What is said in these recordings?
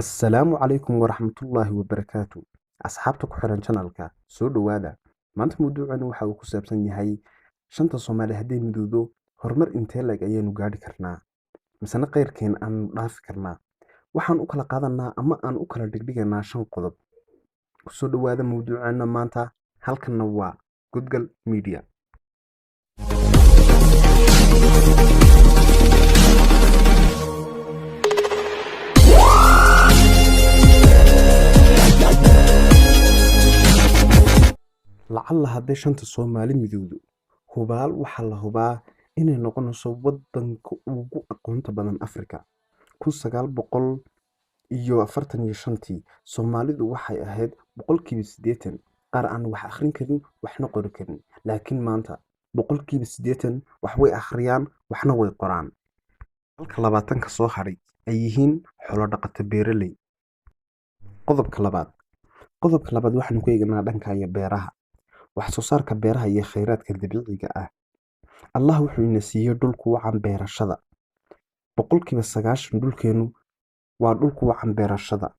Assalaamu calaykum waraxmatullaahi wabarakaatu. Asxaabta ku xiran channelka soo dhawaada. Maanta mawduucani waxa uu ku saabsan yahay shanta Soomaali hadday midowdo horumar intee le'eg ayaanu gaadhi karnaa misena qeyrkeen aan dhaafi karnaa. Waxaan u kala qaadanaa ama aan u kala dhigdhiganaa 5 qodob. Ku soo dhawaada mawduucana maanta halkanna waa Gudgal Media. lacalla hadday shanta Soomaali midowdo hubaal waxaa la hubaa inay noqonayso waddanka ugu aqoonta badan Afrika. 1945tii Soomaalidu waxay ahayd 80% qaar aan wax akhrin karin waxna qori karin, laakiin maanta 80% wax way akhriyaan waxna way qoraan. halka 20 soo hadhay ay yihiin xoolo dhaqato beeraley. qodobka labaad waxaanu ku eegnaa dhanka beeraha, wax soo saarka beeraha iyo kheyraadka dabiiciga ah. Allah wuxuu ina siiyay dhul ku wacan beerashada. 90% dhulkeenu waa dhul ku wacan beerashada.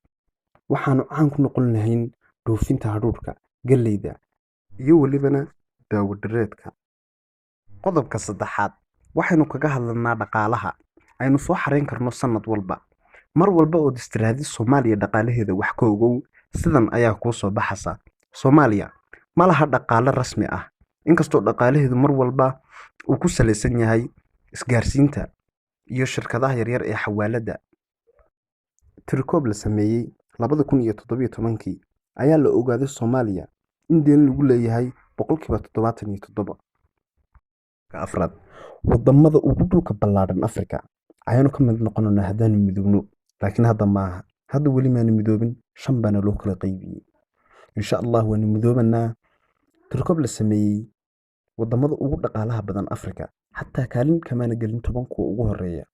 Waxaanu caan ku noqon lahayn dhoofinta hadhuudhka, galleyda iyo walibana daawo-dhireedka. qodobka saddexaad waxaynu kaga hadlanaa dhaqaalaha aynu soo xareyn karno sanad walba. mar walba oo istiraadi Soomaaliya dhaqaalaheeda wax ka ogow sidan ayaa kuu soo baxaysa. Soomaaliya ma laha dhaqaale rasmi ah, inkastoo dhaqaalaheedu mar walba uu ku saleysan yahay isgaarsiinta iyo shirkadaha yaryar ee xawaalada. Tirkoob la sameeyay 2017 ayaa la ogaaday Soomaaliya in deen lagu leeyahay 77%. afraad wadamada ugu dhulka ballaaran Afrika ayaanu ka mid noqonaynaa haddaanu midowno, laakiin hadda maaha. hadda weli maanu midoobin, 5 baana loo kala qaybiyey. insha Allah waanu midoobanaa. tirkoob la sameeyay wadamada ugu dhaqaalaha badan Afrika xataa kaalin kamaana gelin 10 kuwa ugu horeeya.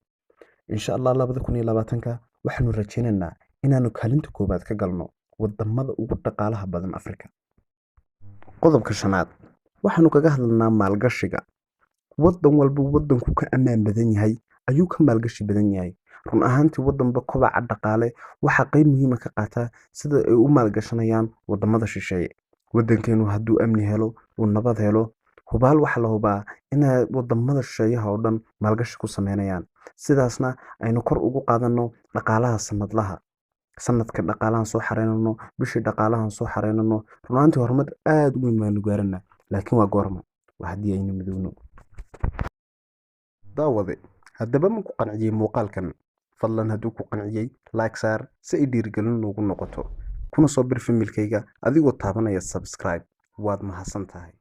insha Allah 2020 waxaanu rajaynaynaa inaanu kaalinta koobaad ka galno wadamada ugu dhaqaalaha badan Afrika. qodobka 5 waxaanu kaga hadlanaa maalgashiga. wadan walba wadanku ka ammaan badan yahay ayuu ka maalgashi badan yahay. run ahaantii wadanba kobaca dhaqaale waxa qayb muhiim ah ka qaata sida ay u maalgashanayaan wadamada shisheeye. wadankeenu hadduu amni helo uu nabad helo, hubaal waxa la hubaa in wadamada shisheeyaha oo dhan maalgashi ku sameynayaan. sidaasna aynu kor ugu qaadano dhaqaalaha sanadlaha. sanadka dhaqaalahan soo xareynano, bishii dhaqaalahan soo xareynano. run ahaantii horumar aad u weyn baanu gaarana, laakiin waa goorma? waa haddii aynu midowno. daawade haddaba ma ku qanciyey muuqaalkan? fadlan hadduu ku qanciyey like saar si ay dhiirigelin noogu noqoto, kuna soo bir familkayga adigoo taabanaya subscribe. waad mahadsan tahay.